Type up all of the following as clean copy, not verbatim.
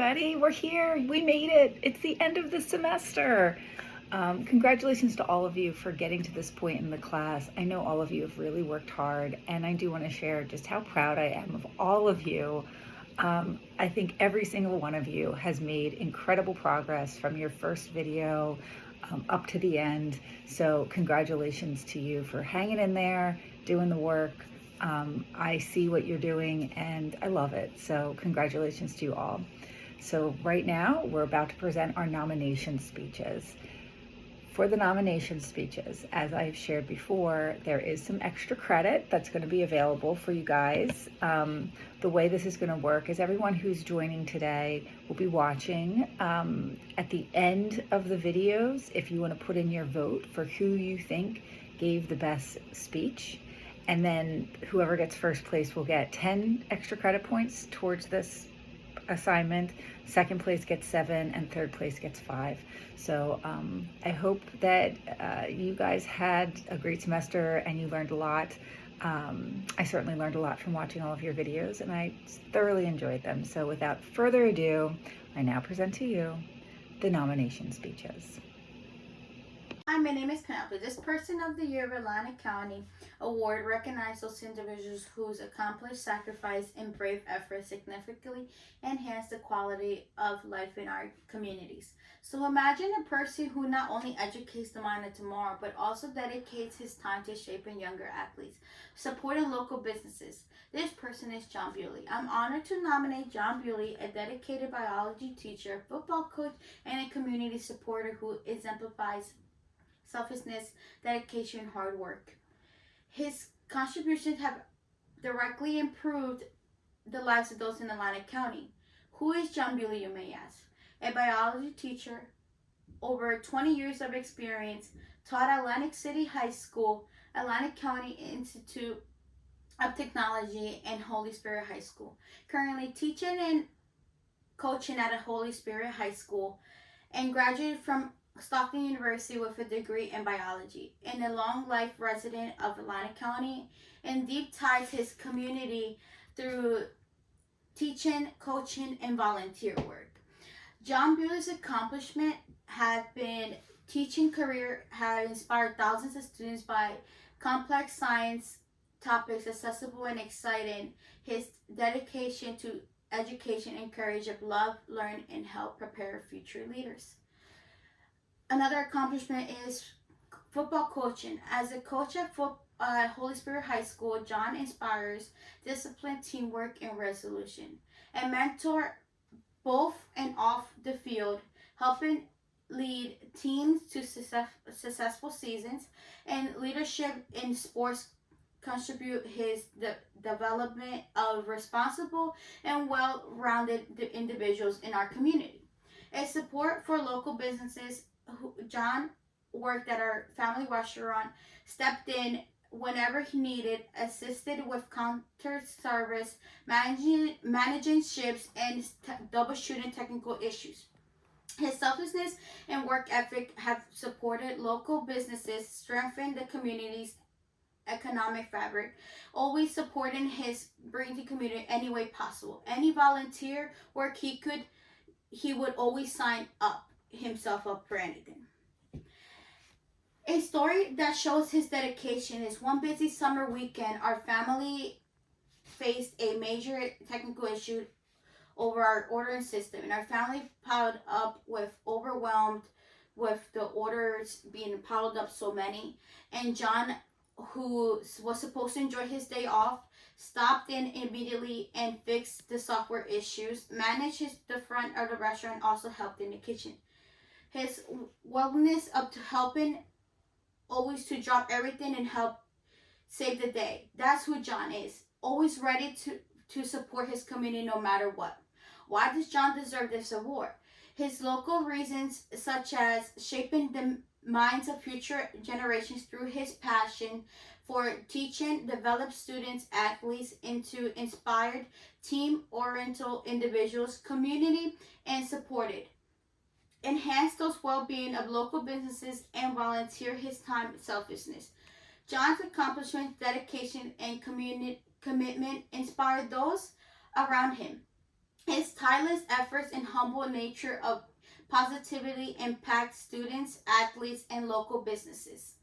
everybody. We're here. We made it. It's the end of the semester. Congratulations to all of you for getting to this point in the class. I know all of you have really worked hard, and I do want to share just how proud I am of all of you. I think every single one of you has made incredible progress from your first video up to the end. So congratulations to you for hanging in there, doing the work. I see what you're doing and I love it. So congratulations to you all. So right now we're about to present our nomination speeches. For the nomination speeches, as I've shared before, there is some extra credit that's going to be available for you guys. The way this is going to work is everyone who's joining today will be watching. At the end of the videos, if you want to put in your vote for who you think gave the best speech, and then whoever gets first place will get 10 extra credit points towards this assignment. Second place gets 7 and third place gets 5. So I hope that you guys had a great semester and you learned a lot. I certainly learned a lot from watching all of your videos and I thoroughly enjoyed them. So without further ado, I now present to you the nomination speeches. Hi, my name is Penelope. This Person of the Year of Atlantic County Award recognizes those individuals whose accomplished sacrifice and brave efforts significantly enhance the quality of life in our communities. So imagine a person who not only educates the mind of tomorrow, but also dedicates his time to shaping younger athletes, supporting local businesses. This person is John Bewley. I'm honored to nominate John Bewley, a dedicated biology teacher, football coach, and a community supporter who exemplifies selflessness, dedication, and hard work. His contributions have directly improved the lives of those in Atlantic County. Who is John Bewley, you may ask? A biology teacher, over 20 years of experience, taught at Atlantic City High School, Atlantic County Institute of Technology, and Holy Spirit High School. Currently teaching and coaching at a Holy Spirit High School, and graduated from Stockton University with a degree in biology, and a long life resident of Atlantic County, and deep ties his community through teaching, coaching, and volunteer work. John Bewley's accomplishment have been teaching career have inspired thousands of students by complex science topics accessible and exciting. His dedication to education and courage of love, learn, and help prepare future leaders. Another accomplishment is football coaching. As a coach at Holy Spirit High School, John inspires discipline, teamwork, and resolution. A mentor both and off the field, helping lead teams to successful seasons, and leadership in sports contribute his development of responsible and well-rounded individuals in our community. A support for local businesses. John worked at our family restaurant, stepped in whenever he needed, assisted with counter service, managing shifts, and troubleshooting technical issues. His selflessness and work ethic have supported local businesses, strengthened the community's economic fabric, always supporting his bring the community any way possible. Any volunteer work he could, he would always sign himself up for anything. A story that shows his dedication is one busy summer weekend, our family faced a major technical issue over our ordering system, and our family piled up with overwhelmed with the orders being piled up so many. And John, who was supposed to enjoy his day off, stopped in immediately and fixed the software issues, managed the front of the restaurant, also helped in the kitchen. His willingness up to helping, always to drop everything and help save the day. That's who John is. Always ready to support his community no matter what. Why does John deserve this award? His local reasons, such as shaping the minds of future generations through his passion for teaching, develop students, athletes into inspired, team-oriented individuals, community, and supported. Enhance those well-being of local businesses and volunteer his time selflessness. John's accomplishments, dedication, and commitment inspired those around him. His tireless efforts and humble nature of positively impact students, athletes, and local businesses.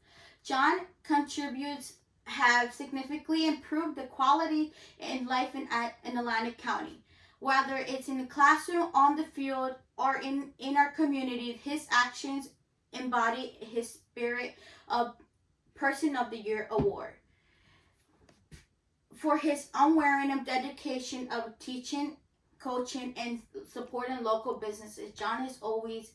John contributes have significantly improved the quality in life in Atlantic County. Whether it's in the classroom, on the field, or in our community, his actions embody his spirit of Person of the Year award. For his unwearying dedication of teaching, coaching, and supporting local businesses, John is always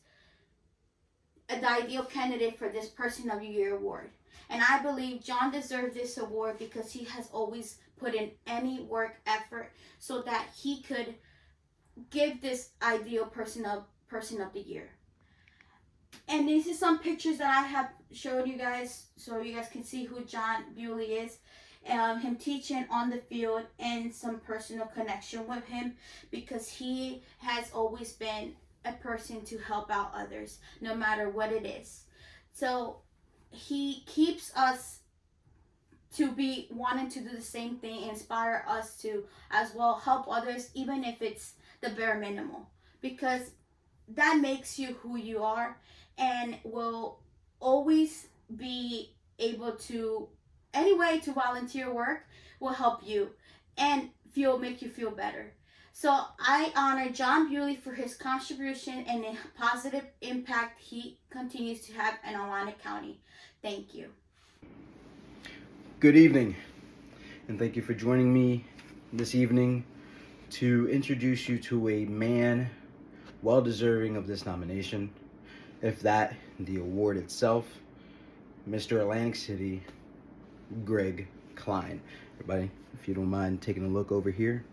the ideal candidate for this Person of the Year award. And I believe John deserves this award because he has always put in any work effort so that he could give this ideal Person of the Year. And these are some pictures that I have showed you guys so you guys can see who John Bewley is. Him teaching on the field and some personal connection with him because he has always been a person to help out others no matter what it is. So he keeps us to be wanting to do the same thing, inspire us to as well help others, even if it's the bare minimal, because that makes you who you are and will always be able to any way to volunteer work will help you and make you feel better. So I honor John Bewley for his contribution and the positive impact he continues to have in Atlantic County. Thank you. Good evening, and thank you for joining me this evening to introduce you to a man well deserving of this nomination, if that, the award itself, Mr. Atlantic City, Greg Klein. Everybody, if you don't mind taking a look over here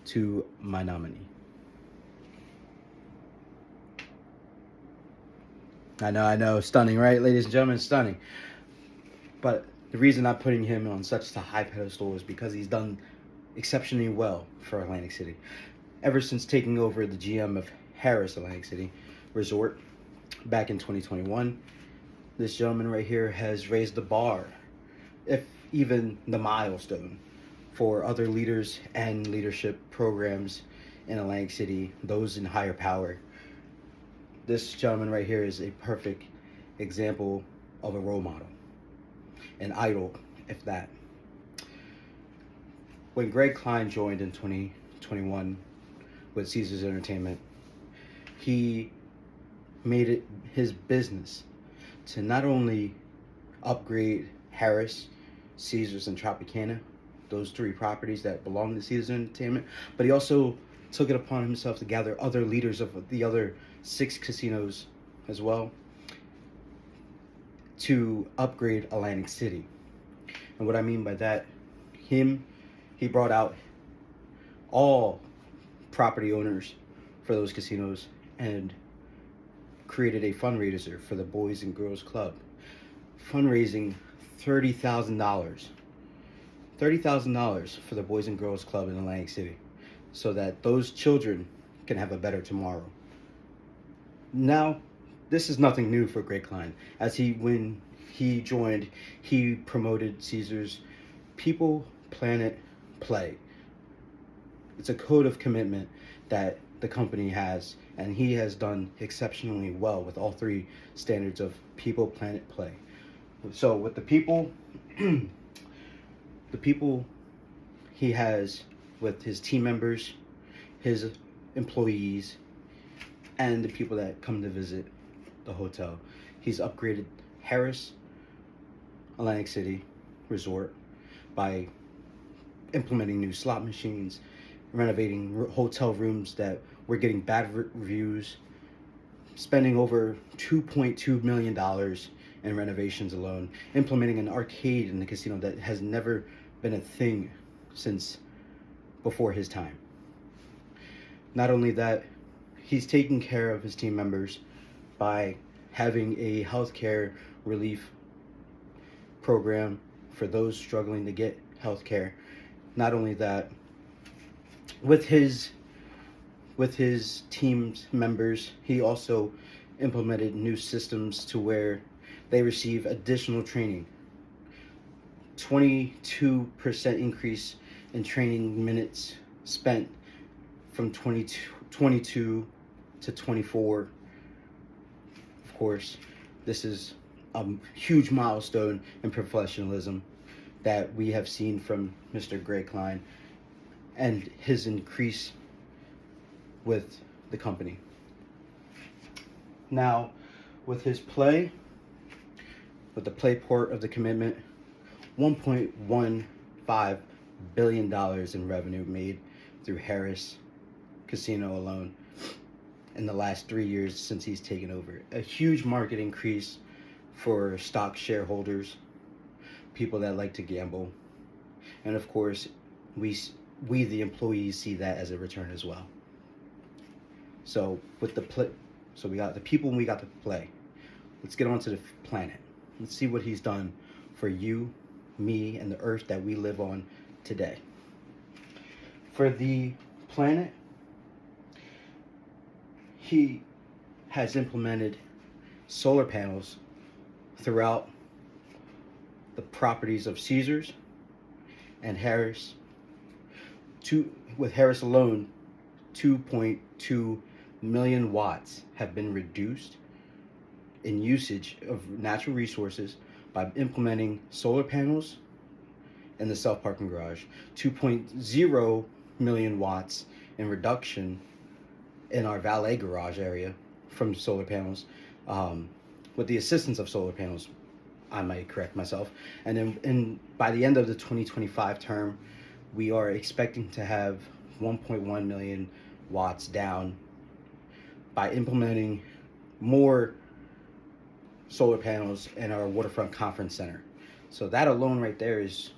to my nominee. I know, stunning, right, ladies and gentlemen, stunning. But the reason I'm putting him on such a high pedestal is because he's done exceptionally well for Atlantic City. Ever since taking over the GM of Harrah's Atlantic City Resort back in 2021, this gentleman right here has raised the bar, if even the milestone, for other leaders and leadership programs in Atlantic City, those in higher power. This gentleman right here is a perfect example of a role model, an idol, if that. When Greg Klein joined in 2021 with Caesars Entertainment, he made it his business to not only upgrade Harrah's, Caesars, and Tropicana, those three properties that belong to Caesars Entertainment, but he also took it upon himself to gather other leaders of the other 6 casinos as well to upgrade Atlantic City. And what I mean by that, he brought out all property owners for those casinos and created a fundraiser for the Boys and Girls Club, fundraising $30,000 for the Boys and Girls Club in Atlantic City, so that those children can have a better tomorrow. Now, this is nothing new for Greg Klein, as when he joined, he promoted Caesars People, Planet, Play. It's a code of commitment that the company has, and he has done exceptionally well with all 3 standards of People, Planet, Play. So with the people, he has with his team members, his employees, and the people that come to visit the hotel. He's upgraded Harrah's Atlantic City Resort by implementing new slot machines, renovating hotel rooms that were getting bad reviews, spending over $2.2 million in renovations alone, implementing an arcade in the casino that has never been a thing since before his time. Not only that, he's taking care of his team members by having a healthcare relief program for those struggling to get healthcare. Not only that, with his team's members, he also implemented new systems to where they receive additional training. 22% increase in training minutes spent from 22 to 24. Of course, this is a huge milestone in professionalism that we have seen from Mr. Greg Klein and his increase with the company. Now, with his play, with the play part of the commitment, $1.15 billion in revenue made through Harrah's Casino alone in the last 3 years since he's taken over. A huge market increase for stock shareholders, people that like to gamble, and of course, we the employees see that as a return as well. So with the play, so we got the people and we got the play. Let's get on to the planet. Let's see what he's done for you, me, and the earth that we live on today. For the planet, he has implemented solar panels throughout the properties of Caesars and Harrah's. With Harrah's alone, 2.2 million watts have been reduced in usage of natural resources by implementing solar panels in the self-parking garage. 2.0 million watts in reduction in our valet garage area from solar panels, with the assistance of solar panels, I might correct myself. And then by the end of the 2025 term, we are expecting to have 1.1 million watts down by implementing more solar panels in our waterfront conference center. So that alone right there is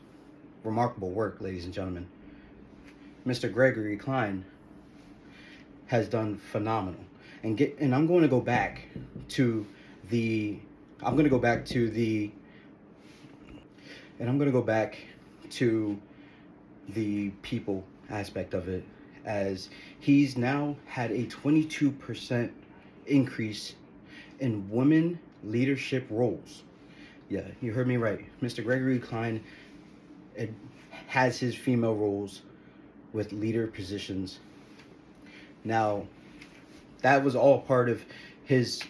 remarkable work, ladies and gentlemen. Mr. Gregory Klein has done phenomenal. And I'm going to go back to the people aspect of it, as he's now had a 22% increase in women leadership roles. Yeah, you heard me right. Mr. Gregory Klein has his female roles with leader positions. Now, that was all part of his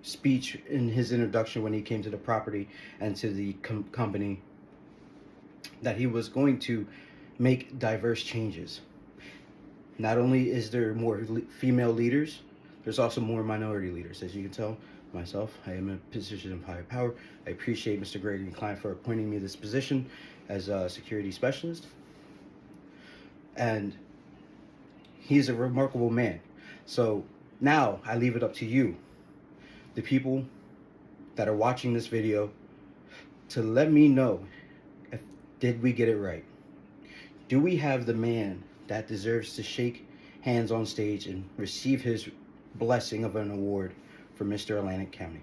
speech in his introduction when he came to the property and to the company, that he was going to make diverse changes. Not only is there more female leaders, there's also more minority leaders. As you can tell, myself, I am in a position of higher power. I appreciate Mr. Gregory Klein for appointing me this position as a security specialist. And he's a remarkable man. So now I leave it up to you, the people that are watching this video, to let me know, did we get it right? Do we have the man that deserves to shake hands on stage and receive his blessing of an award for Mr. Atlantic County?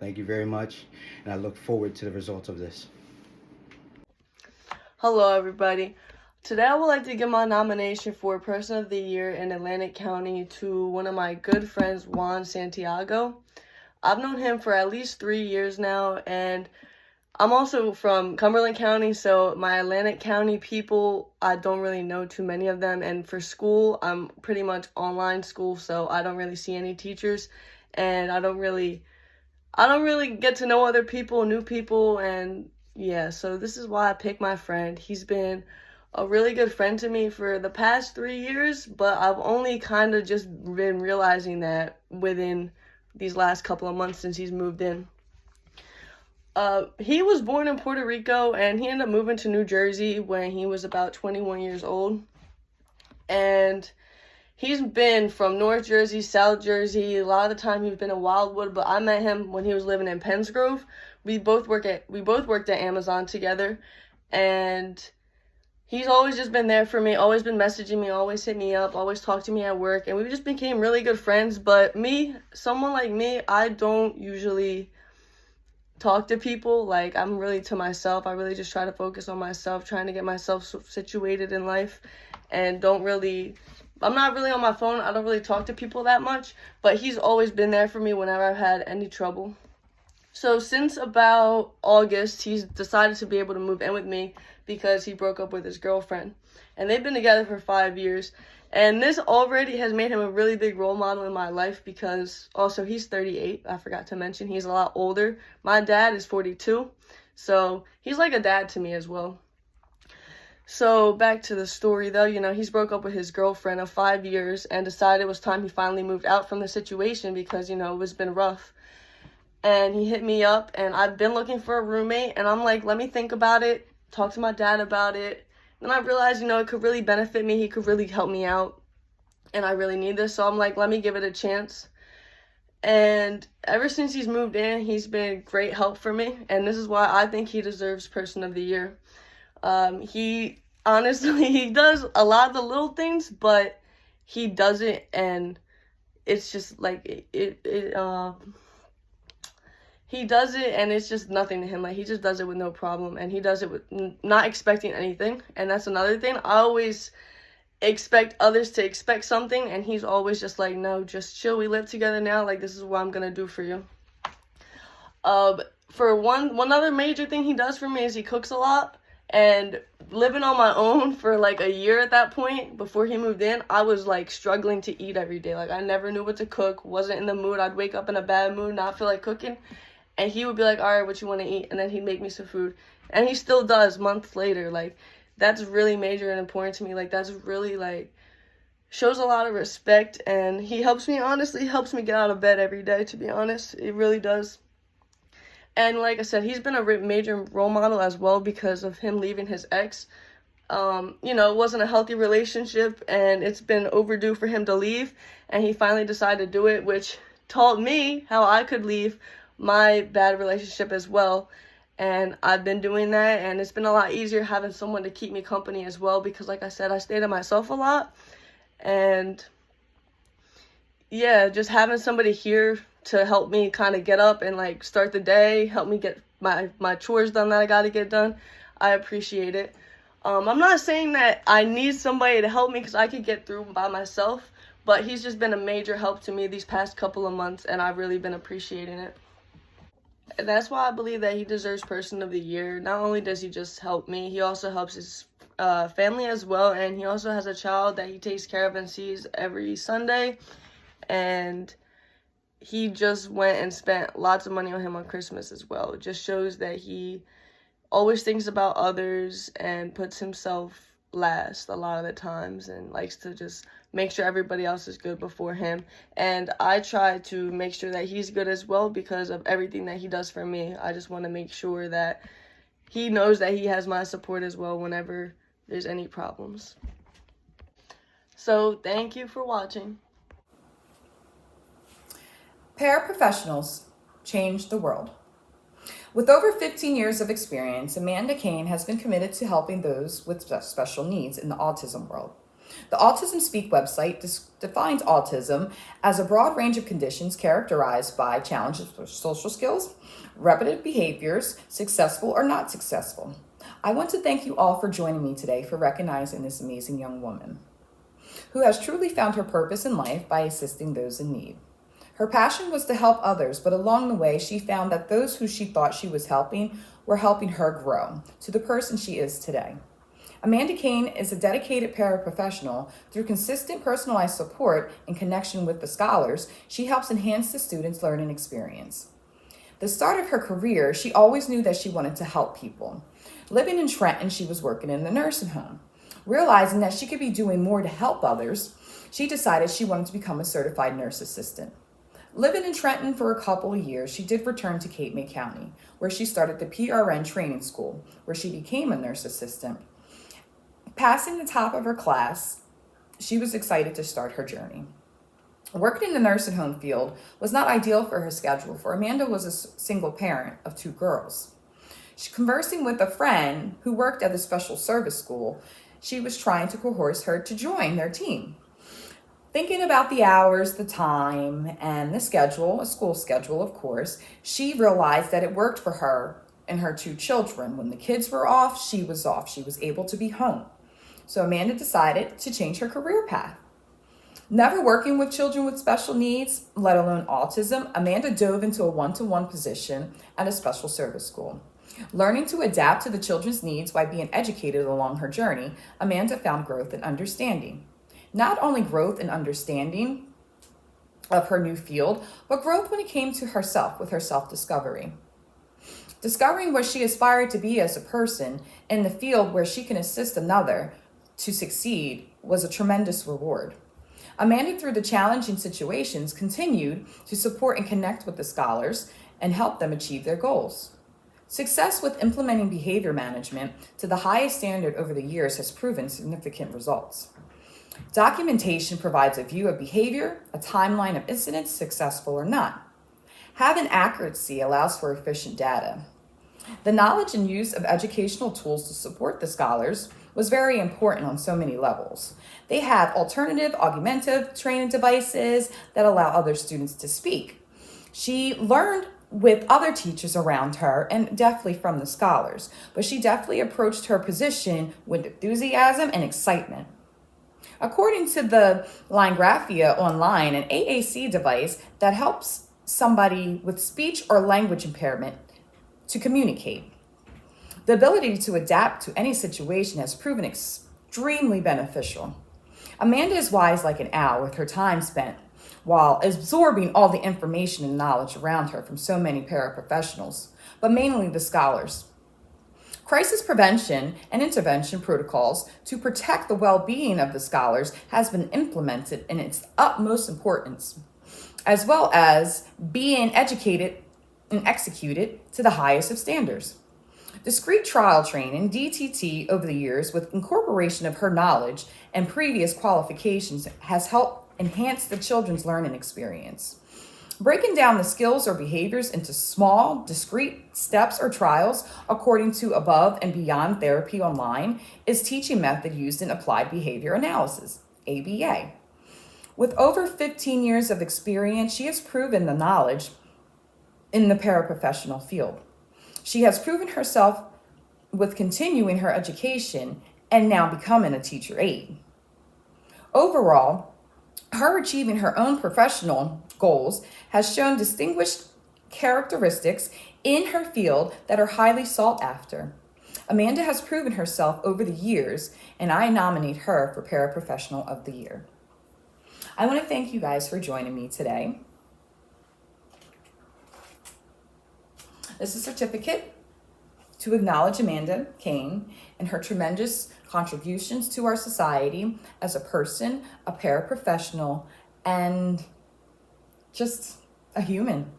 Thank you very much, and I look forward to the results of this. Hello, everybody. Today I would like to give my nomination for Person of the Year in Atlantic County to one of my good friends, Juan Santiago. I've known him for at least 3 years now, and I'm also from Cumberland County, so my Atlantic County people, I don't really know too many of them. And for school, I'm pretty much online school, so I don't really see any teachers, and I don't really get to know other people, new people, and yeah, so this is why I picked my friend. He's been a really good friend to me for the past 3 years, but I've only kind of just been realizing that within these last couple of months since he's moved in. He was born in Puerto Rico, and he ended up moving to New Jersey when he was about 21 years old. And he's been from North Jersey, South Jersey. A lot of the time he's been in Wildwood, but I met him when he was living in Penns Grove. We both worked at Amazon together, and he's always just been there for me, always been messaging me, always hit me up, always talked to me at work, and we just became really good friends. But someone like me, I don't usually talk to people. Like, I'm really to myself. I really just try to focus on myself, trying to get myself situated in life, and I'm not really on my phone. I don't really talk to people that much, but he's always been there for me whenever I've had any trouble. So since about August, he's decided to be able to move in with me because he broke up with his girlfriend. And they've been together for 5 years. And this already has made him a really big role model in my life because also he's 38. I forgot to mention he's a lot older. My dad is 42. So he's like a dad to me as well. So back to the story though, he's broke up with his girlfriend of 5 years and decided it was time he finally moved out from the situation because, it was been rough. And he hit me up and I've been looking for a roommate and I'm like, let me think about it, talk to my dad about it. And I realized, it could really benefit me. He could really help me out. And I really need this. So I'm like, let me give it a chance. And ever since he's moved in, he's been great help for me. And this is why I think he deserves Person of the Year. He does a lot of the little things, but he does it. And it's just like, he does it and it's just nothing to him. Like, he just does it with no problem, and he does it with not expecting anything. And that's another thing. I always expect others to expect something, and he's always just like, no, just chill. We live together now. Like, this is what I'm gonna do for you. For one other major thing he does for me is he cooks a lot. And living on my own for like a year at that point, before he moved in, I was like struggling to eat every day. Like, I never knew what to cook, wasn't in the mood. I'd wake up in a bad mood, not feel like cooking. And he would be like, all right, what you want to eat? And then he'd make me some food. And he still does months later. Like, that's really major and important to me. Like, that's really, like, shows a lot of respect. And he helps me, honestly, helps me get out of bed every day, to be honest. It really does. And like I said, he's been a major role model as well because of him leaving his ex. It wasn't a healthy relationship, and it's been overdue for him to leave. And he finally decided to do it, which taught me how I could leave my bad relationship as well. And I've been doing that, and it's been a lot easier having someone to keep me company as well because, like I said, I stay to myself a lot. And yeah, just having somebody here to help me kind of get up and like start the day, help me get my chores done that I got to get done, I appreciate it. I'm not saying that I need somebody to help me because I could get through by myself, but he's just been a major help to me these past couple of months, and I've really been appreciating it. And that's why I believe that he deserves Person of the Year. Not only does he just help me, he also helps his family as well, and he also has a child that he takes care of and sees every Sunday. And he just went and spent lots of money on him on Christmas as well. It just shows that he always thinks about others and puts himself last a lot of the times and likes to just make sure everybody else is good before him. And I try to make sure that he's good as well because of everything that he does for me. I just want to make sure that he knows that he has my support as well whenever there's any problems. So thank you for watching. Paraprofessionals change the world. With over 15 years of experience, Amanda Kane has been committed to helping those with special needs in the autism world. The Autism Speak website defines autism as a broad range of conditions characterized by challenges with social skills, repetitive behaviors, successful or not successful. I want to thank you all for joining me today for recognizing this amazing young woman who has truly found her purpose in life by assisting those in need. Her passion was to help others, but along the way, she found that those who she thought she was helping were helping her grow to the person she is today. Amanda Kane is a dedicated paraprofessional. Through consistent personalized support and connection with the scholars, she helps enhance the students' learning experience. The start of her career, she always knew that she wanted to help people. Living in Trenton, she was working in the nursing home. Realizing that she could be doing more to help others, she decided she wanted to become a certified nurse assistant. Living in Trenton for a couple of years, she did return to Cape May County, where she started the PRN training school, where she became a nurse assistant. Passing the top of her class, she was excited to start her journey. Working in the nursing home field was not ideal for her schedule, for Amanda was a single parent of 2 girls. Conversing with a friend who worked at the special service school, she was trying to coerce her to join their team. Thinking about the hours, the time, and the schedule, a school schedule, of course, she realized that it worked for her and her 2 children. When the kids were off, she was off. She was able to be home. So Amanda decided to change her career path. Never working with children with special needs, let alone autism, Amanda dove into a one-to-one position at a special service school. Learning to adapt to the children's needs by being educated along her journey, Amanda found growth and understanding. Not only growth and understanding of her new field, but growth when it came to herself with her self-discovery. Discovering what she aspired to be as a person in the field where she can assist another to succeed was a tremendous reward. Amanda, through the challenging situations, continued to support and connect with the scholars and help them achieve their goals. Success with implementing behavior management to the highest standard over the years has proven significant results. Documentation provides a view of behavior, a timeline of incidents, successful or not. Having accuracy allows for efficient data. The knowledge and use of educational tools to support the scholars was very important on so many levels. They have alternative, augmentative training devices that allow other students to speak. She learned with other teachers around her and definitely from the scholars, but she definitely approached her position with enthusiasm and excitement. According to the Lingraphia Online, an AAC device that helps somebody with speech or language impairment to communicate. The ability to adapt to any situation has proven extremely beneficial. Amanda is wise like an owl with her time spent while absorbing all the information and knowledge around her from so many paraprofessionals, but mainly the scholars. Crisis prevention and intervention protocols to protect the well-being of the scholars has been implemented in its utmost importance, as well as being educated and executed to the highest of standards. Discrete trial training, DTT, over the years with incorporation of her knowledge and previous qualifications has helped enhance the children's learning experience. Breaking down the skills or behaviors into small, discrete steps or trials according to Above and Beyond Therapy Online is teaching method used in applied behavior analysis, ABA. With over 15 years of experience, she has proven the knowledge in the paraprofessional field. She has proven herself with continuing her education and now becoming a teacher aide. Overall, her achieving her own professional goals has shown distinguished characteristics in her field that are highly sought after. Amanda has proven herself over the years, and I nominate her for Paraprofessional of the Year. I want to thank you guys for joining me today. This is a certificate to acknowledge Amanda Kane and her tremendous contributions to our society as a person, a paraprofessional, and just a human.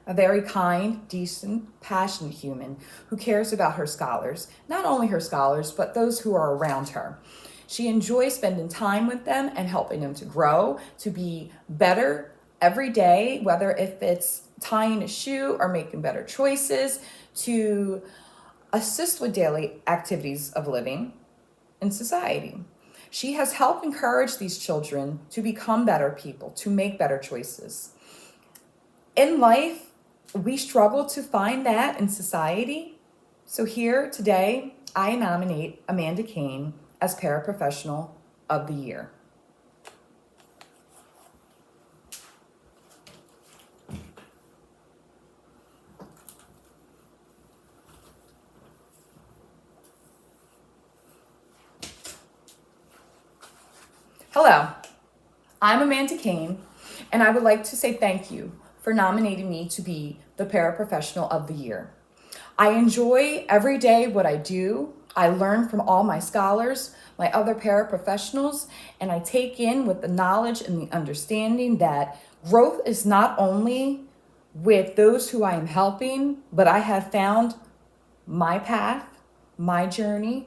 A very kind, decent, passionate human who cares about her scholars, not only her scholars, but those who are around her. She enjoys spending time with them and helping them to grow, to be better every day, whether if it's tying a shoe or making better choices, to assist with daily activities of living in society. She has helped encourage these children to become better people, to make better choices. In life, we struggle to find that in society. So here today, I nominate Amanda Kane as Paraprofessional of the Year. Hello, I'm Amanda Kane, and I would like to say thank you for nominating me to be the Paraprofessional of the Year. I enjoy every day what I do. I learn from all my scholars, my other paraprofessionals, and I take in with the knowledge and the understanding that growth is not only with those who I am helping, but I have found my path, my journey,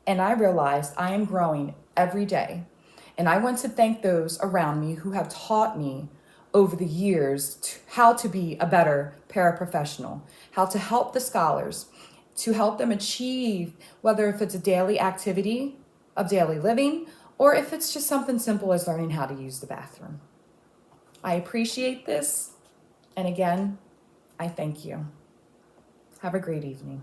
and I realized I am growing every day. And I want to thank those around me who have taught me over the years how to be a better paraprofessional, how to help the scholars, to help them achieve, whether if it's a daily activity of daily living, or if it's just something simple as learning how to use the bathroom. I appreciate this. And again, I thank you. Have a great evening.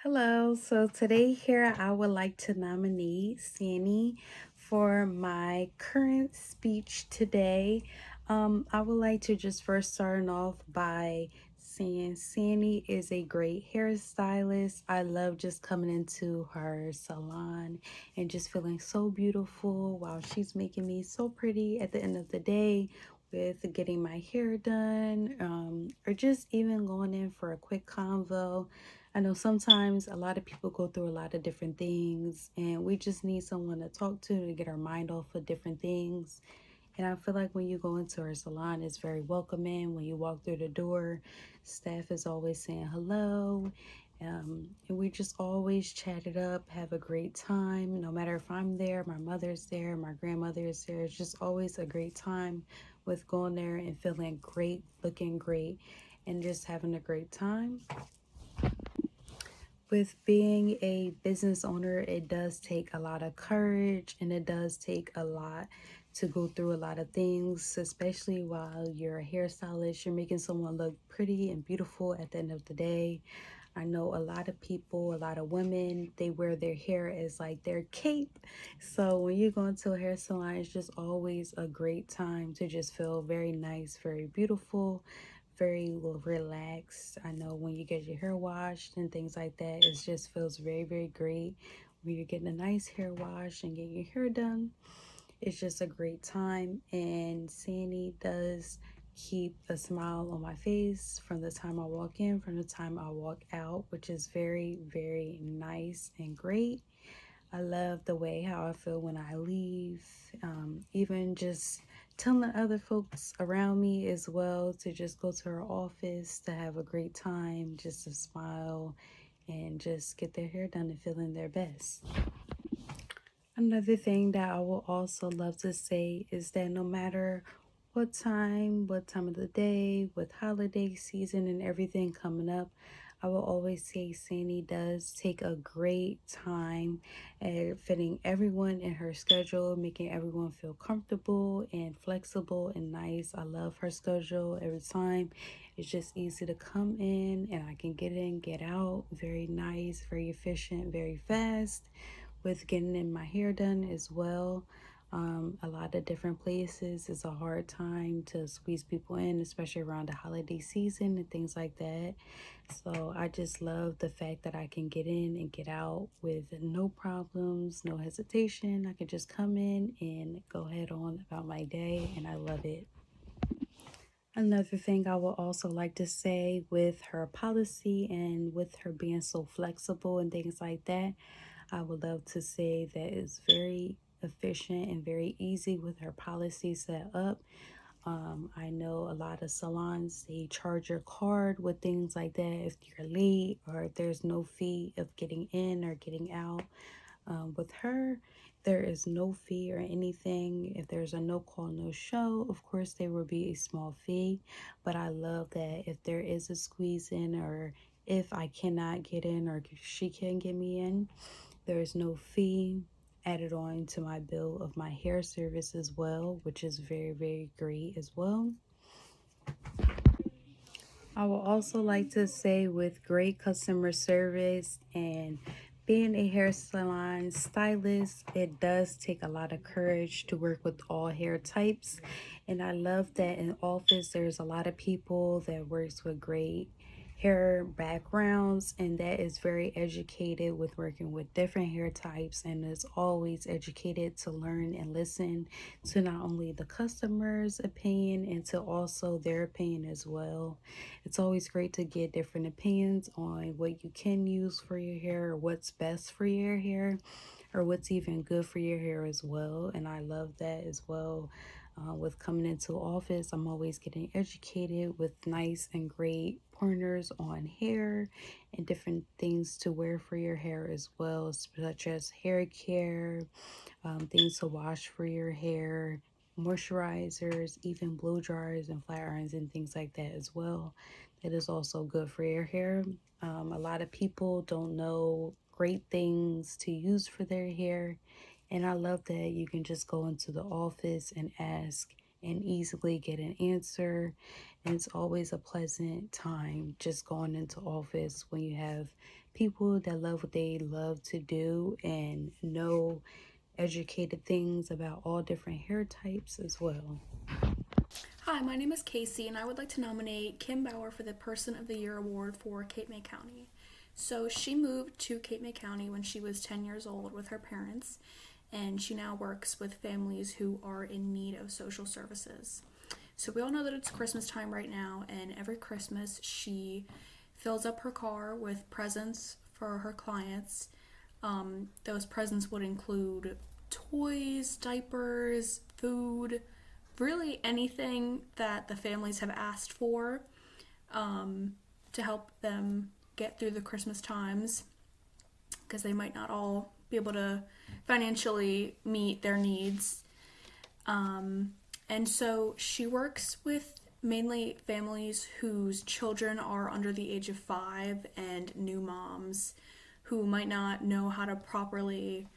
Hello, so today here I would like to nominate Sandy for my current speech today. I would like to just first start off by saying Sandy is a great hairstylist. I love just coming into her salon and just feeling so beautiful while she's making me so pretty at the end of the day with getting my hair done, or just even going in for a quick convo. I know sometimes a lot of people go through a lot of different things and we just need someone to talk to get our mind off of different things. And I feel like when you go into her salon, it's very welcoming. When you walk through the door, staff is always saying hello. And we just always chat it up, have a great time. No matter if I'm there, my mother's there, my grandmother is there. It's just always a great time with going there and feeling great, looking great, and just having a great time. With being a business owner, it does take a lot of courage and it does take a lot to go through a lot of things, especially while you're a hairstylist. You're making someone look pretty and beautiful at the end of the day. I know a lot of people, a lot of women, they wear their hair as like their cape. So when you go into a hair salon, it's just always a great time to just feel very nice, very beautiful, very relaxed. I know when you get your hair washed and things like that, it just feels very, very great. When you're getting a nice hair wash and getting your hair done, it's just a great time. And Sandy does keep a smile on my face from the time I walk in, from the time I walk out, which is very, very nice and great. I love the way how I feel when I leave, even just telling other folks around me as well to just go to her office to have a great time, just to smile and just get their hair done and feeling their best. Another thing that I will also love to say is that no matter what time of the day, with holiday season and everything coming up, I will always say Sandy does take a great time at fitting everyone in her schedule, making everyone feel comfortable and flexible and nice. I love her schedule every time. It's just easy to come in and I can get in, get out. Very nice, very efficient, very fast with getting in my hair done as well. A lot of different places, it's a hard time to squeeze people in, especially around the holiday season and things like that. So I just love the fact that I can get in and get out with no problems, no hesitation. I can just come in and go ahead on about my day, and I love it. Another thing I would also like to say with her policy and with her being so flexible and things like that, I would love to say that it's very efficient and very easy with her policy set up. I know a lot of salons, they charge your card with things like that if you're late or if there's no fee of getting in or getting out. With her, there is no fee or anything. If there's a no call, no show, of course, there will be a small fee. But I love that if there is a squeeze in or if I cannot get in or she can get me in, there is no fee added on to my bill of my hair service as well, which is very, very great as well. I would also like to say with great customer service and being a hair salon stylist, it does take a lot of courage to work with all hair types. And I love that in office, there's a lot of people that works with great hair backgrounds and that is very educated with working with different hair types and is always educated to learn and listen to not only the customer's opinion and to also their opinion as well. It's always great to get different opinions on what you can use for your hair or what's best for your hair or what's even good for your hair as well. And I love that as well. With coming into office, I'm always getting educated with nice and great pointers on hair and different things to wear for your hair as well, such as hair care, things to wash for your hair, moisturizers, even blow dryers and flat irons and things like that as well. That is also good for your hair. A lot of people don't know great things to use for their hair. And I love that you can just go into the office and ask and easily get an answer. And it's always a pleasant time just going into office when you have people that love what they love to do and know educated things about all different hair types as well. Hi, my name is Casey, and I would like to nominate Kim Bauer for the Person of the Year award for Cape May County. So she moved to Cape May County when she was 10 years old with her parents, and she now works with families who are in need of social services. So we all know that it's Christmas time right now, and every Christmas she fills up her car with presents for her clients. Those presents would include toys, diapers, food, really anything that the families have asked for to help them get through the Christmas times, because they might not all be able to financially meet their needs. And so she works with mainly families whose children are under the age of 5 and new moms who might not know how to properly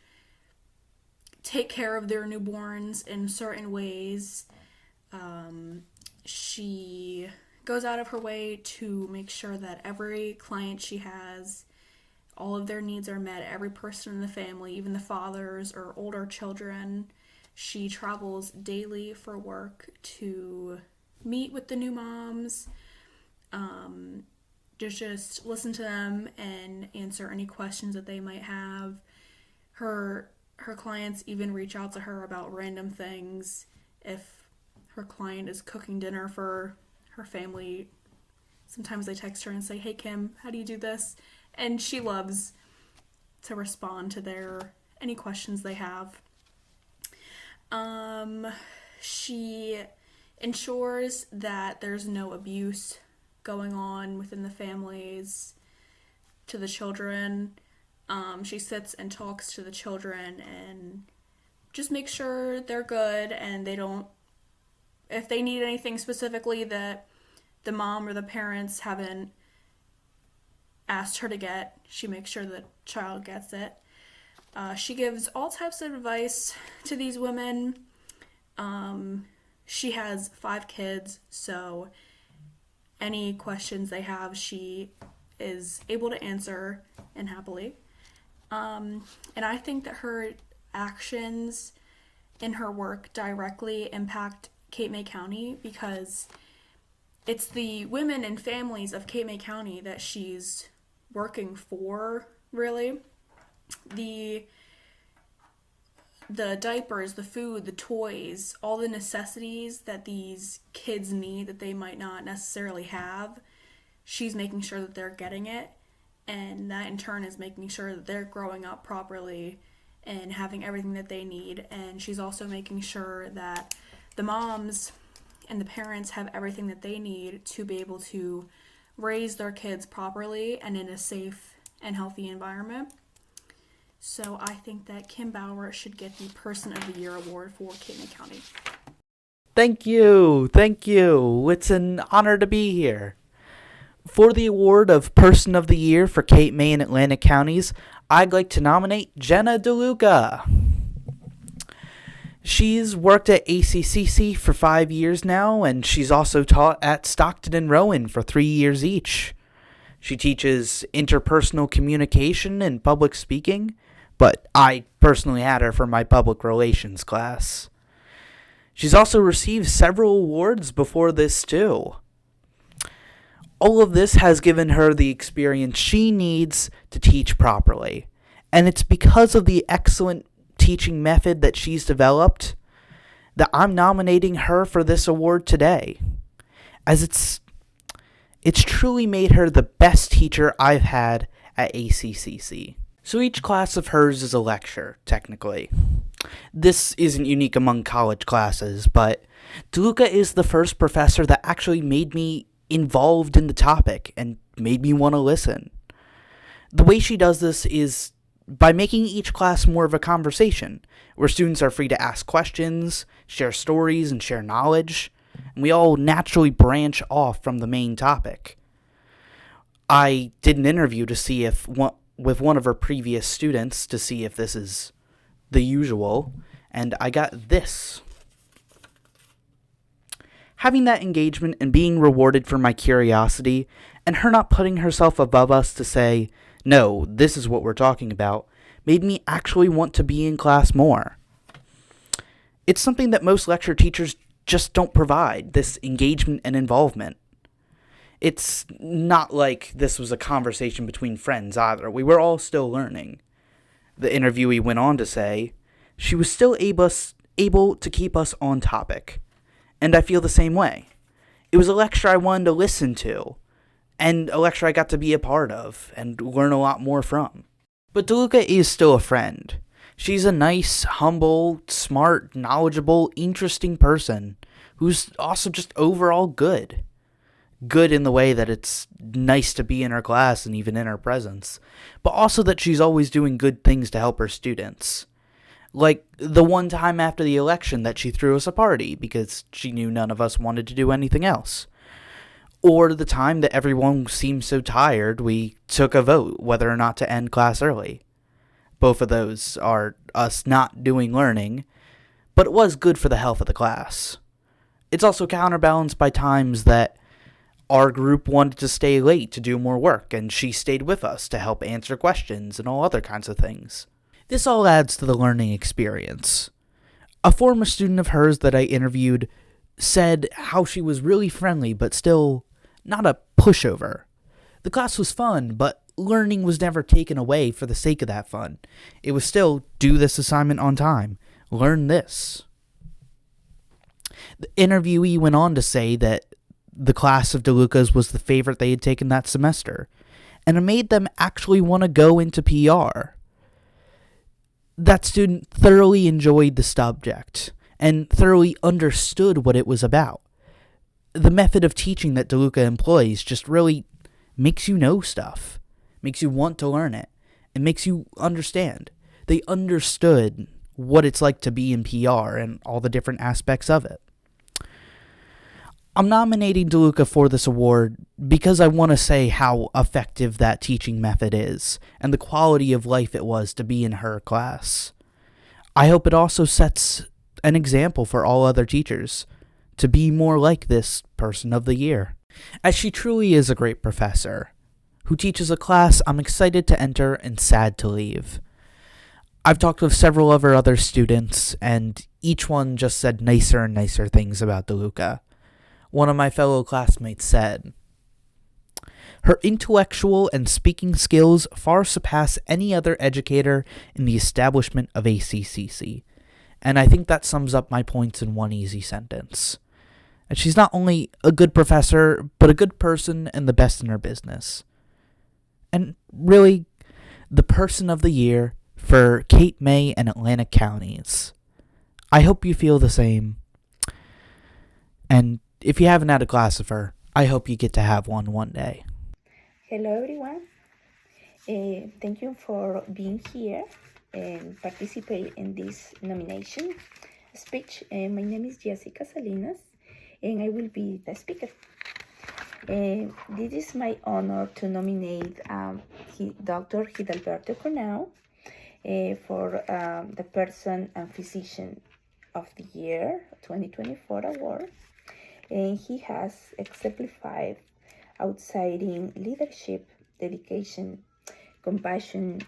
take care of their newborns in certain ways. She goes out of her way to make sure that every client she has, all of their needs are met, every person in the family, even the fathers or older children. She travels daily for work to meet with the new moms, just listen to them and answer any questions that they might have. Her clients even reach out to her about random things. If her client is cooking dinner for her family, sometimes they text her and say, "Hey Kim, how do you do this?" And she loves to respond to any questions they have. She ensures that there's no abuse going on within the families to the children. She sits and talks to the children and just makes sure they're good and if they need anything specifically that the mom or the parents haven't asked her to get, she makes sure the child gets it. She gives all types of advice to these women. She has 5 kids, so any questions they have, she is able to answer and happily. And I think that her actions in her work directly impact Cape May County, because it's the women and families of Cape May County that she's working for, really. The diapers, the food, the toys, all the necessities that these kids need that they might not necessarily have, she's making sure that they're getting it, and that in turn is making sure that they're growing up properly and having everything that they need. And she's also making sure that the moms and the parents have everything that they need to be able to raise their kids properly and in a safe and healthy environment. So I think that Kim Bauer should get the Person of the Year award for Cape May County. Thank you. It's an honor to be here. For the award of Person of the Year for Cape May and Atlantic counties, I'd like to nominate Jenna DeLuca. She's worked at ACCC for 5 years now, and she's also taught at Stockton and Rowan for 3 years each. She teaches interpersonal communication and public speaking, but I personally had her for my public relations class. She's also received several awards before this too. All of this has given her the experience she needs to teach properly, and it's because of the excellent teaching method that she's developed that I'm nominating her for this award today, as it's truly made her the best teacher I've had at ACCC. So each class of hers is a lecture, technically. This isn't unique among college classes, but DeLuca is the first professor that actually made me involved in the topic and made me want to listen. The way she does this is by making each class more of a conversation, where students are free to ask questions, share stories, and share knowledge, and we all naturally branch off from the main topic. I did an interview to see with one of her previous students to see if this is the usual, and I got this. Having that engagement and being rewarded for my curiosity, and her not putting herself above us to say, "No, this is what we're talking about," made me actually want to be in class more. It's something that most lecture teachers just don't provide this engagement and involvement. It's not like this was a conversation between friends either. We were all still learning. The interviewee went on to say, she was still able to keep us on topic. And I feel the same way. It was a lecture I wanted to listen to, and a lecture I got to be a part of and learn a lot more from. But DeLuca is still a friend. She's a nice, humble, smart, knowledgeable, interesting person who's also just overall good. Good in the way that it's nice to be in her class and even in her presence, but also that she's always doing good things to help her students. Like the one time after the election that she threw us a party because she knew none of us wanted to do anything else. Or the time that everyone seemed so tired we took a vote whether or not to end class early. Both of those are us not doing learning, but it was good for the health of the class. It's also counterbalanced by times that our group wanted to stay late to do more work, and she stayed with us to help answer questions and all other kinds of things. This all adds to the learning experience. A former student of hers that I interviewed said how she was really friendly, but still not a pushover. The class was fun, but learning was never taken away for the sake of that fun. It was still, do this assignment on time, learn this. The interviewee went on to say that the class of DeLuca's was the favorite they had taken that semester, and it made them actually want to go into PR. That student thoroughly enjoyed the subject, and thoroughly understood what it was about. The method of teaching that DeLuca employs just really makes you know stuff, makes you want to learn it, and makes you understand. They understood what it's like to be in PR and all the different aspects of it. I'm nominating DeLuca for this award because I want to say how effective that teaching method is and the quality of life it was to be in her class. I hope it also sets an example for all other teachers to be more like this person of the year, as she truly is a great professor who teaches a class I'm excited to enter and sad to leave. I've talked with several of her other students, and each one just said nicer and nicer things about DeLuca. One of my fellow classmates said, her intellectual and speaking skills far surpass any other educator in the establishment of ACCC, and I think that sums up my points in one easy sentence. And she's not only a good professor, but a good person and the best in her business. And really, the person of the year for Cape May and Atlantic counties. I hope you feel the same. And if you haven't had a class of her, I hope you get to have one day. Hello everyone. Thank you for being here and participate in this nomination speech. My name is Jessica Salinas and I will be the speaker. This is my honor to nominate Dr. Hidalberto Cornau for the Person and Physician of the Year 2024 award. And he has exemplified outstanding leadership, dedication, compassion,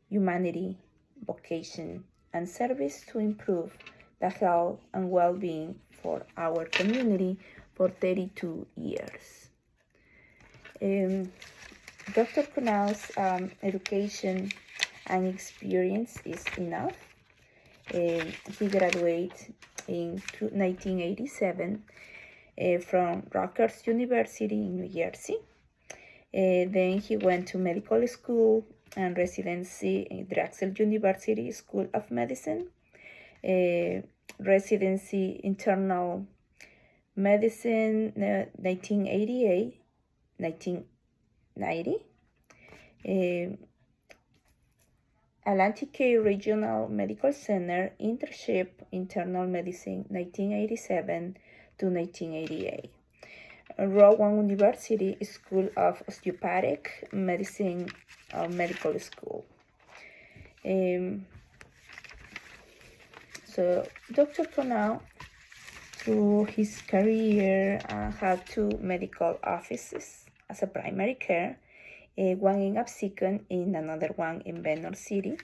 humanity, vocation, and service to improve the health and well-being for our community for 32 years. Dr. Cornau's education and experience is enough. He graduated in 1987 from Rutgers University in New Jersey. Then he went to medical school and residency in Drexel University School of Medicine, residency internal medicine 1990, Atlantic Cape Regional Medical Center internship internal medicine 1987 to 1988. Rowan University School of Osteopathic Medicine Medical School. So Dr. Cornau, through his career, had two medical offices as a primary care, one in Absecon and another one in Vennor City,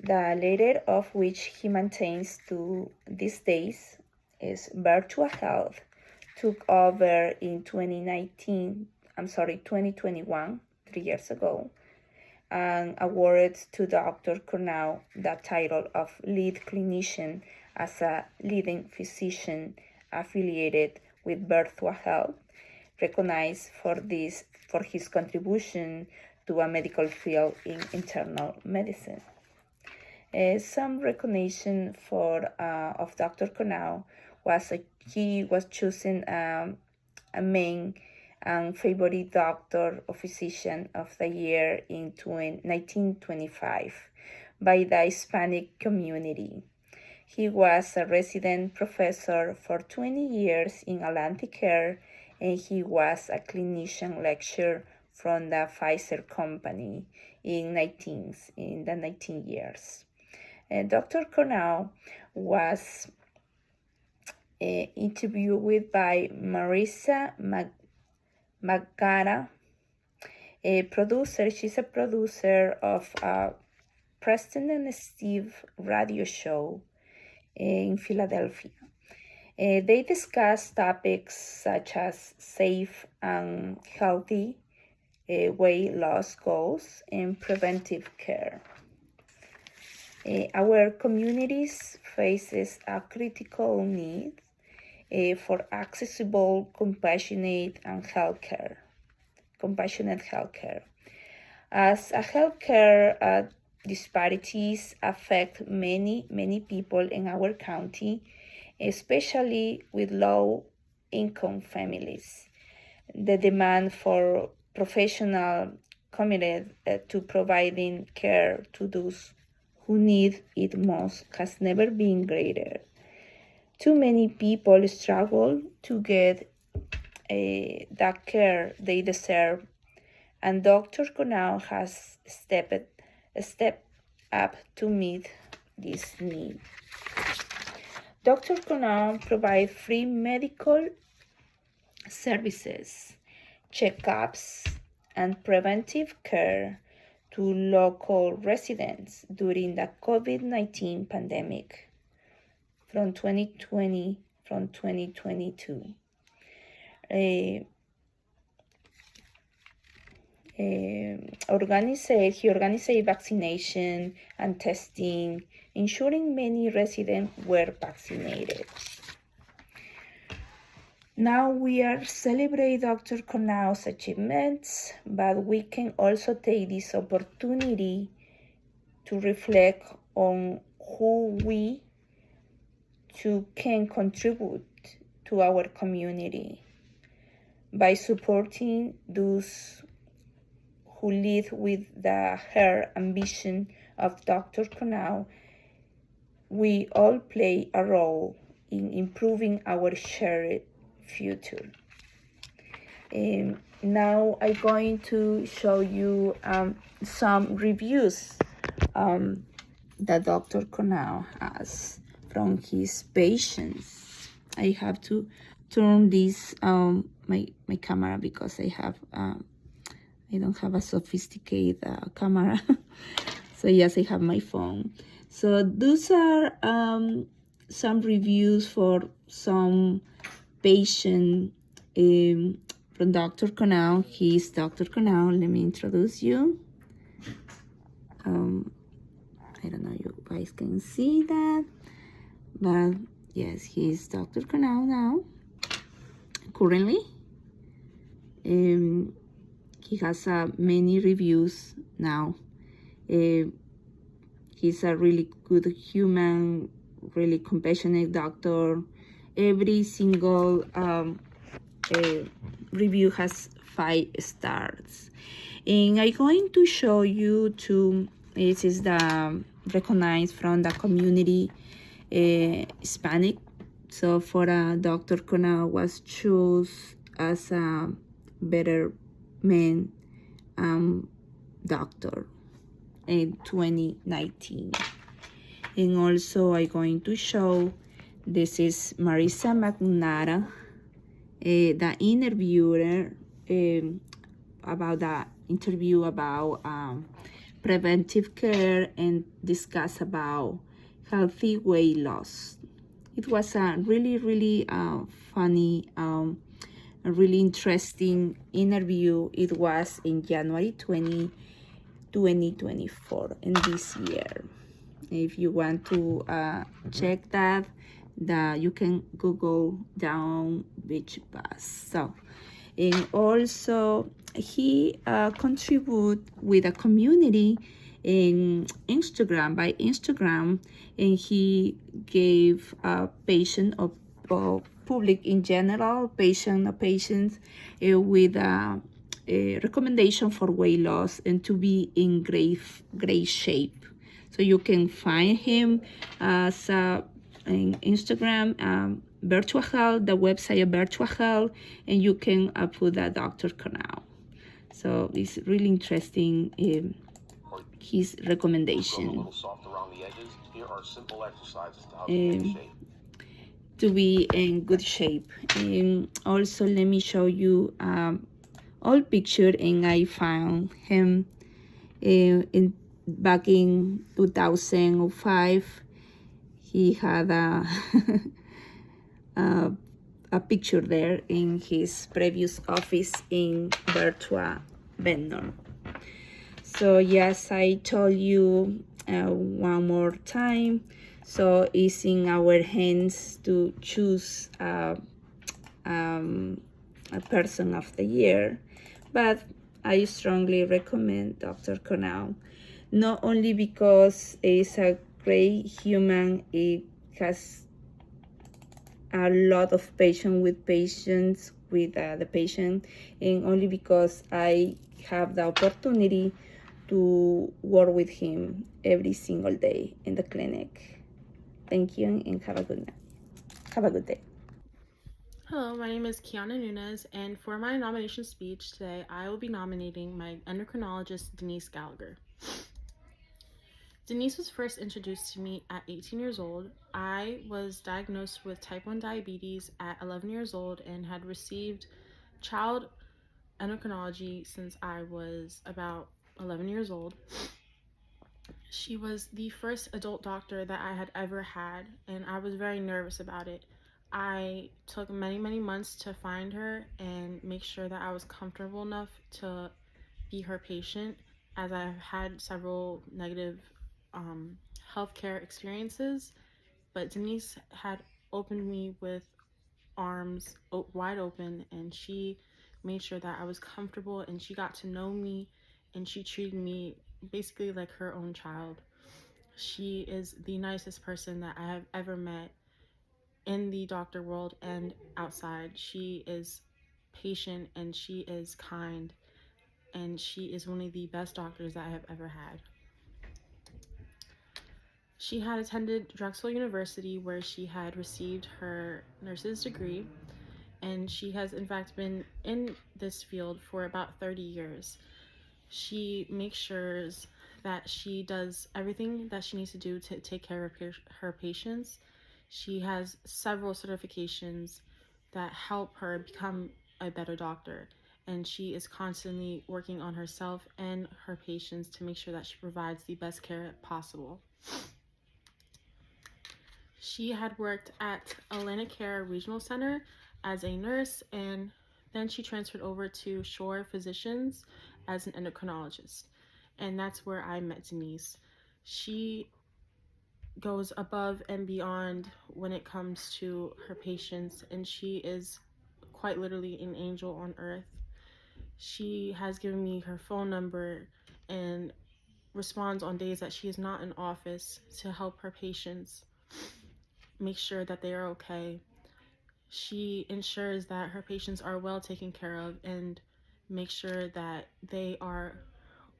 the latter of which he maintains to these days. is Virtual Health, took over in 2021, 3 years ago, and awarded to Dr. Cornell the title of lead clinician as a leading physician affiliated with Virtual Health, recognized for his contribution to a medical field in internal medicine. Some recognition of Dr. Cornell was he was chosen a main and favorite doctor or physician of the year in 1925 by the Hispanic community. He was a resident professor for 20 years in Atlantic Care, and he was a clinician lecturer from the Pfizer company in the 19 years. Dr. Cornell was interviewed by Marissa McGarrah, a producer. She's a producer of Preston and Steve radio show in Philadelphia. They discuss topics such as safe and healthy weight loss goals and preventive care. Our communities faces a critical need for accessible, compassionate healthcare. As a healthcare disparities affect many people in our county, especially with low-income families. The demand for professionals committed to providing care to those who need it most has never been greater. Too many people struggle to get the care they deserve, and Dr. Cornell has stepped up to meet this need. Dr. Cornell provides free medical services, checkups, and preventive care to local residents during the COVID-19 pandemic from 2022. He organized vaccination and testing, ensuring many residents were vaccinated. Now we are celebrating Dr. Cornell's achievements, but we can also take this opportunity to reflect on who we too can contribute to our community by supporting those who lead with the her ambition of Dr. Cornell. We all play a role in improving our shared future. Now I'm going to show you some reviews that Dr. Cornell has from his patients. I have to turn this my camera because I don't have a sophisticated camera. So yes, I have my phone. So those are some reviews for some patient from Dr. Cornell. He's Dr. Cornell. Let me introduce you. I don't know if you guys can see that, but yes, he's Dr. Cornell now, currently. He has many reviews now. He's a really good human, really compassionate doctor. Every single review has 5 stars. And I'm going to show you two. This is the recognized from the community, Hispanic. So for Dr. Cornell was chosen as a better man doctor in 2019. And also I'm going to show, this is Marissa McGarrah, the interviewer, about the interview about preventive care and discuss about healthy weight loss It was a really funny, a really interesting interview. It was in January 2024 in this year. If you want to check that, you can Google Down Beach Bus. So, and also he contribute with a community in Instagram by Instagram, and he gave a patient of public in general, patients with a recommendation for weight loss and to be in great shape. So you can find him as on Instagram, Virtual Health, the website of Virtual Health, and you can put that Dr. Cornell. So it's really interesting, his recommendation. To be in good shape. And also, let me show you old picture, and I found him back in 2005. He had a picture there in his previous office in Virtua Vendor. So yes, I told you one more time. So it's in our hands to choose a person of the year, but I strongly recommend Dr. Cornell, not only because he's a great human, he has a lot of patience with the patient, and only because I have the opportunity to work with him every single day in the clinic. Thank you, and have a good night. Have a good day. Hello, my name is Kiana Nunez, and for my nomination speech today, I will be nominating my endocrinologist, Denise Gallagher. Denise was first introduced to me at 18 years old. I was diagnosed with type 1 diabetes at 11 years old and had received child endocrinology since I was about 11 years old. She was the first adult doctor that I had ever had, and I was very nervous about it. I took many months to find her and make sure that I was comfortable enough to be her patient, as I have had several negative healthcare experiences. But Denise had opened me with arms wide open, and she made sure that I was comfortable, and she got to know me, and she treated me basically like her own child. She is the nicest person that I have ever met in the doctor world and outside. She is patient, and she is kind, and she is one of the best doctors that I have ever had. She had attended Drexel University, where she had received her nurse's degree, and she has in fact been in this field for about 30 years. She makes sure that she does everything that she needs to do to take care of her patients. She has several certifications that help her become a better doctor, and she is constantly working on herself and her patients to make sure that she provides the best care possible. She had worked at Atlantic Care Regional Center as a nurse, and then she transferred over to Shore Physicians as an endocrinologist, and that's where I met Denise. She goes above and beyond when it comes to her patients, and she is quite literally an angel on earth. She has given me her phone number and responds on days that she is not in office to help her patients make sure that they are okay. She ensures that her patients are well taken care of and makes sure that they are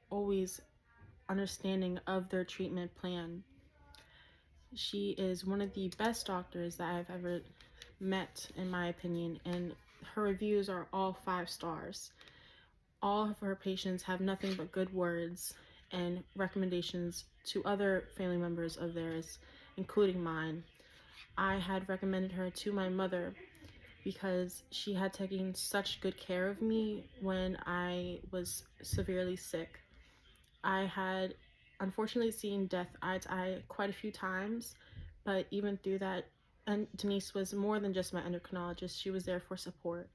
always understanding of their treatment plan. She is one of the best doctors that I've ever met, in my opinion, and her reviews are all 5 stars. All of her patients have nothing but good words and recommendations to other family members of theirs, including mine. I had recommended her to my mother because she had taken such good care of me when I was severely sick. I had unfortunately seen death eye to eye quite a few times, but even through that and Denise was more than just my endocrinologist. She was there for support.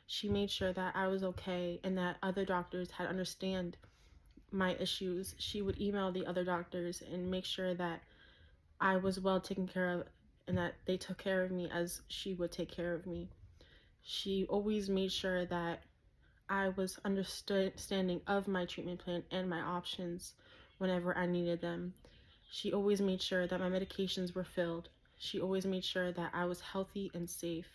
She made sure that I was okay and that other doctors had understand my issues. She would email the other doctors and make sure that I was well taken care of and that they took care of me as she would take care of me. She always made sure that I was understanding of my treatment plan and my options whenever I needed them. She always made sure that my medications were filled. She always made sure that I was healthy and safe.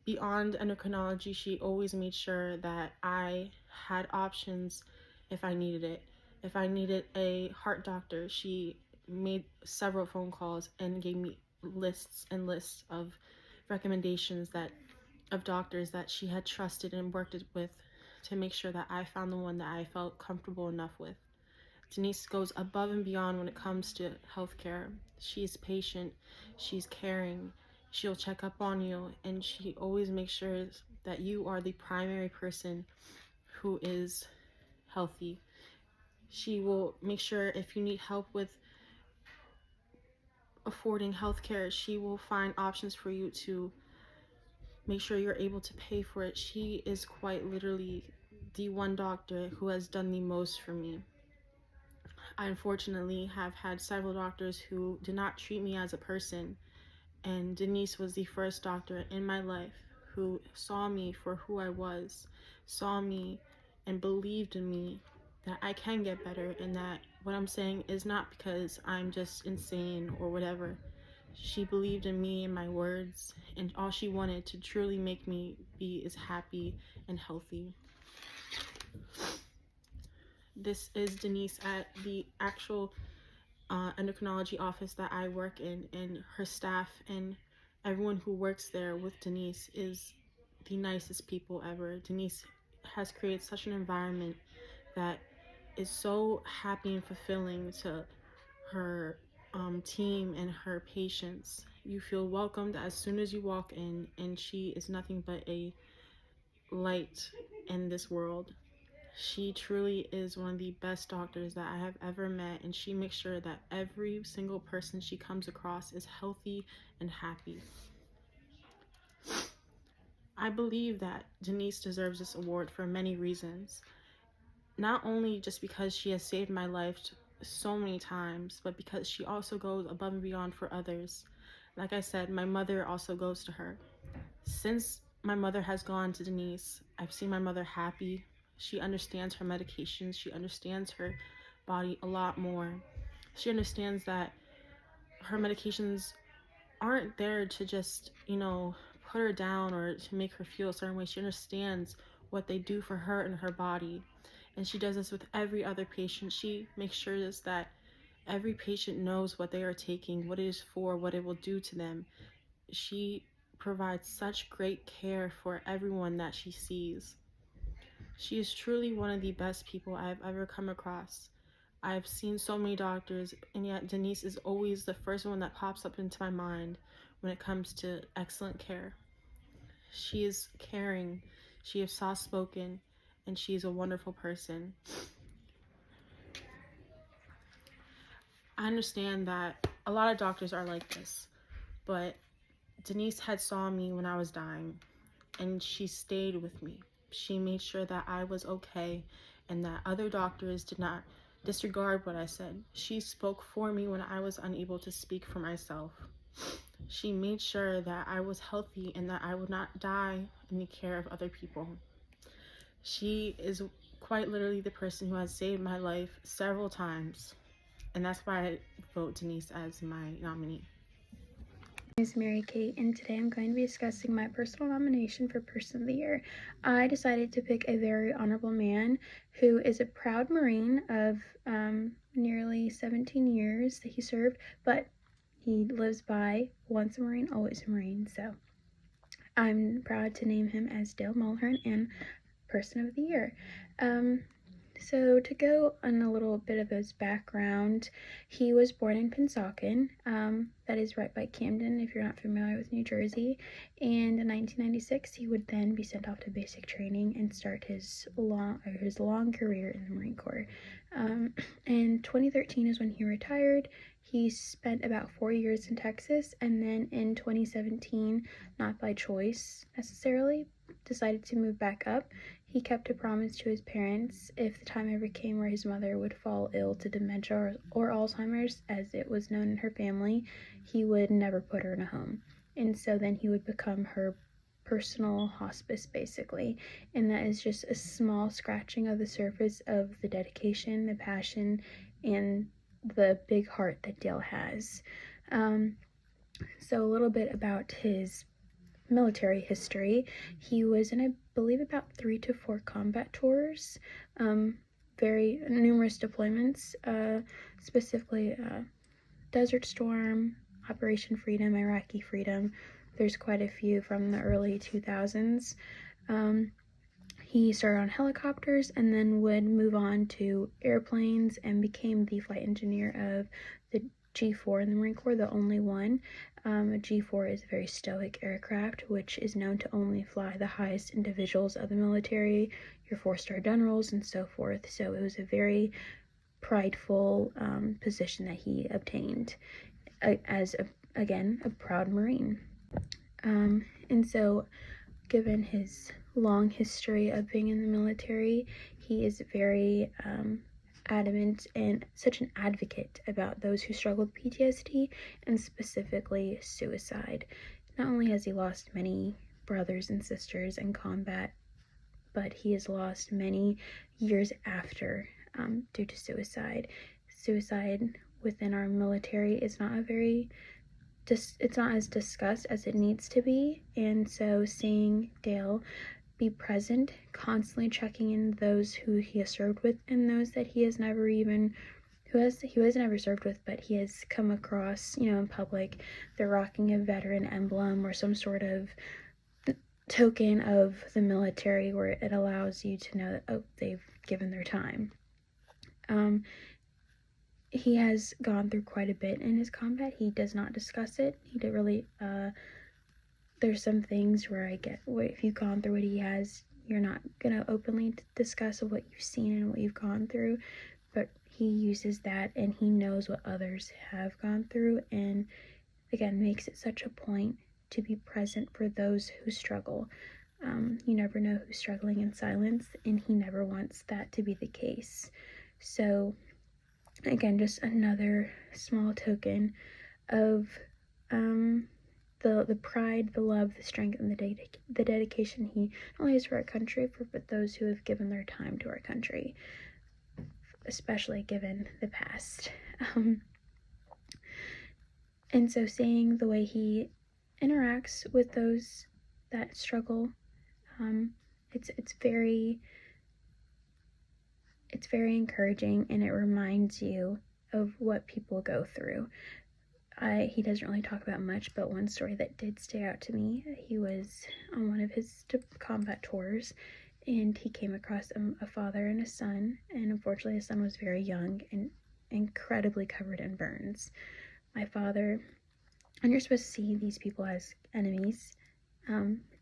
Beyond endocrinology, she always made sure that I had options if I needed it. If I needed a heart doctor, she made several phone calls and gave me lists and lists of recommendations of doctors that she had trusted and worked with to make sure that I found the one that I felt comfortable enough with. Denise goes above and beyond when it comes to healthcare. She's patient, she's caring, she'll check up on you, and she always makes sure that you are the primary person who is healthy. She will make sure if you need help with affording healthcare, she will find options for you to make sure you're able to pay for it. She is quite literally the one doctor who has done the most for me. I unfortunately have had several doctors who did not treat me as a person, and Denise was the first doctor in my life who saw me for who I was, saw me and believed in me that I can get better and that what I'm saying is not because I'm just insane or whatever. She believed in me and my words, and all she wanted to truly make me be is happy and healthy. This is Denise at the actual endocrinology office that I work in, and her staff and everyone who works there with Denise is the nicest people ever. Denise has created such an environment that is so happy and fulfilling to her team and her patients. You feel welcomed as soon as you walk in, and she is nothing but a light in this world. She truly is one of the best doctors that I have ever met, and she makes sure that every single person she comes across is healthy and happy. I believe that Denise deserves this award for many reasons. Not only just because she has saved my life so many times, but because she also goes above and beyond for others. Like I said, my mother also goes to her. Since my mother has gone to Denise, I've seen my mother happy. She understands her medications. She understands her body a lot more. She understands that her medications aren't there to just, put her down or to make her feel a certain way. She understands what they do for her and her body. And she does this with every other patient. She makes sure that every patient knows what they are taking, what it is for, what it will do to them. She provides such great care for everyone that she sees. She is truly one of the best people I've ever come across. I've seen so many doctors, and yet Denise is always the first one that pops up into my mind when it comes to excellent care. She is caring, she is soft-spoken, and she is a wonderful person. I understand that a lot of doctors are like this, but Denise had saw me when I was dying, and she stayed with me. She made sure that I was okay and that other doctors did not disregard what I said. She spoke for me when I was unable to speak for myself. She made sure that I was healthy and that I would not die in the care of other people. She is quite literally the person who has saved my life several times, and that's why I vote Denise as my nominee. My name is Mary Kate, and today I'm going to be discussing my personal nomination for Person of the Year. I decided to pick a very honorable man who is a proud Marine of nearly 17 years that he served, but he lives by once a Marine, always a Marine, so I'm proud to name him as Dale Mulhern and Person of the Year. So to go on a little bit of his background, he was born in Pennsauken, that is right by Camden if you're not familiar with New Jersey, and in 1996 he would then be sent off to basic training and start his long career in the Marine Corps. In 2013 is when he retired. He spent about 4 years in Texas, and then in 2017, not by choice necessarily, decided to move back up. He kept a promise to his parents if the time ever came where his mother would fall ill to dementia or Alzheimer's, as it was known in her family, he would never put her in a home. And so then he would become her personal hospice, basically. And that is just a small scratching of the surface of the dedication, the passion, and the big heart that Dale has. So a little bit about his military history. He was in, I believe, about 3 to 4 combat tours, very numerous deployments, specifically Desert Storm, Operation Freedom, Iraqi Freedom. There's quite a few from the early 2000s. He started on helicopters and then would move on to airplanes and became the flight engineer of the G4 in the Marine Corps, the only one. A G4 is a very stoic aircraft, which is known to only fly the highest individuals of the military, your 4-star generals and so forth. So it was a very prideful position that he obtained as, again, a proud Marine. And so, given his long history of being in the military, he is very adamant and such an advocate about those who struggle with PTSD and specifically suicide. Not only has he lost many brothers and sisters in combat, but he has lost many years after due to suicide. Suicide within our military is not it's not as discussed as it needs to be, and so seeing Dale be present, constantly checking in those who he has served with and those that he has never never served with, but he has come across, in public, they're rocking a veteran emblem or some sort of token of the military where it allows you to know that, oh, they've given their time. He has gone through quite a bit in his combat. He does not discuss it. He did really, there's some things where if you've gone through what he has, you're not going to openly discuss what you've seen and what you've gone through, but he uses that and he knows what others have gone through, and again, makes it such a point to be present for those who struggle. You never know who's struggling in silence, and he never wants that to be the case. So again, just another small token of the pride, the love, the strength, and the dedication he not only has for our country, but those who have given their time to our country, especially given the past. And so seeing the way he interacts with those that struggle, it's very encouraging, and it reminds you of what people go through. He doesn't really talk about much, but one story that did stay out to me, he was on one of his combat tours, and he came across a father and a son, and unfortunately his son was very young and incredibly covered in burns. My father, and you're supposed to see these people as enemies,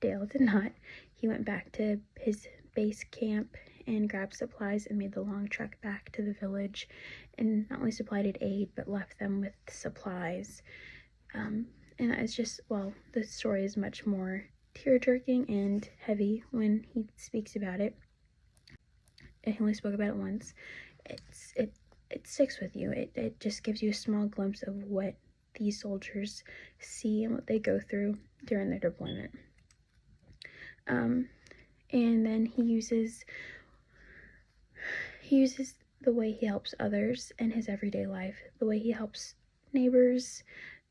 Dale did not. He went back to his base camp and grabbed supplies and made the long trek back to the village, and not only supplied aid but left them with supplies. And it's just, the story is much more tear-jerking and heavy when he speaks about it. He only spoke about it once. It sticks with you. It just gives you a small glimpse of what these soldiers see and what they go through during their deployment. And then he uses the way he helps others in his everyday life, the way he helps neighbors,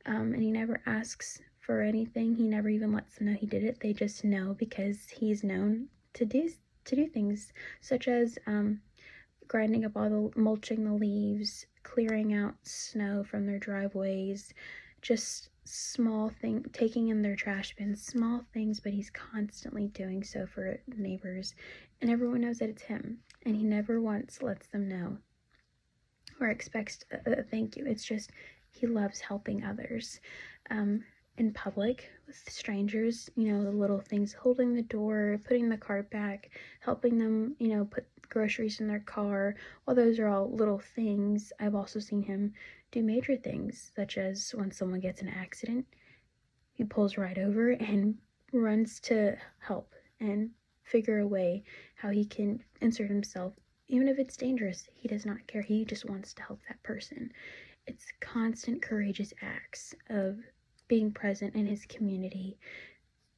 and he never asks for anything. He never even lets them know he did it. They just know because he's known to do things such as grinding up mulching the leaves, clearing out snow from their driveways, just small thing, taking in their trash bins, small things, but he's constantly doing so for neighbors, and everyone knows that it's him. and he never once lets them know or expects a thank you. It's just he loves helping others in public with strangers, the little things, holding the door, putting the cart back, helping them, put groceries in their car. While those are all little things, I've also seen him do major things, such as when someone gets in an accident, he pulls right over and runs to help and figure a way how he can insert himself. Even if it's dangerous, he does not care. He just wants to help that person. It's constant courageous acts of being present in his community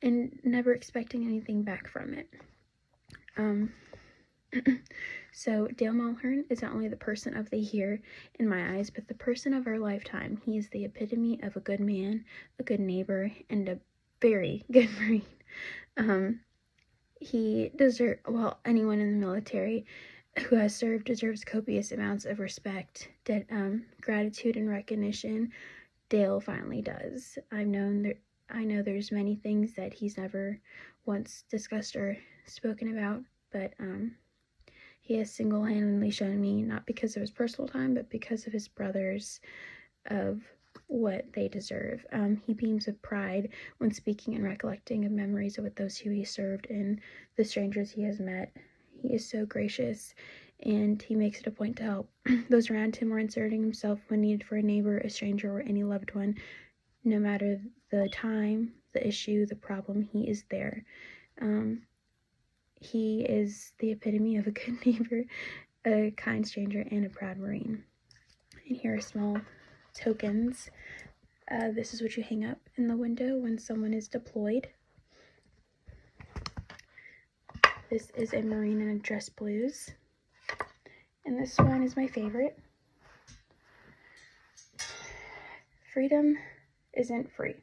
and never expecting anything back from it. So Dale Mulhern is not only the person of the year in my eyes, but the person of our lifetime. He is the epitome of a good man, a good neighbor, and a very good Marine. He deserves, anyone in the military who has served deserves copious amounts of respect, gratitude, and recognition. Dale finally does. I know there's many things that he's never once discussed or spoken about, but he has single-handedly shown me, not because of his personal time, but because of his brothers, of what they deserve. He beams with pride when speaking and recollecting of memories of those who he served and the strangers he has met. He is so gracious, and he makes it a point to help those around him or inserting himself when needed for a neighbor, a stranger, or any loved one. No matter the time, the issue, the problem, he is there. He is the epitome of a good neighbor, a kind stranger, and a proud Marine. And here are small tokens. This is what you hang up in the window when someone is deployed. This is a Marine in a dress blues. And this one is my favorite. Freedom isn't free.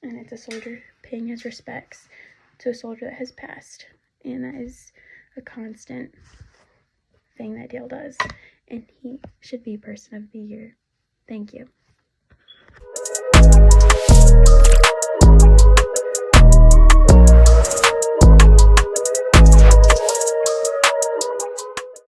And it's a soldier paying his respects to a soldier that has passed. And that is a constant thing that Dale does. And he should be Person of the Year. Thank you.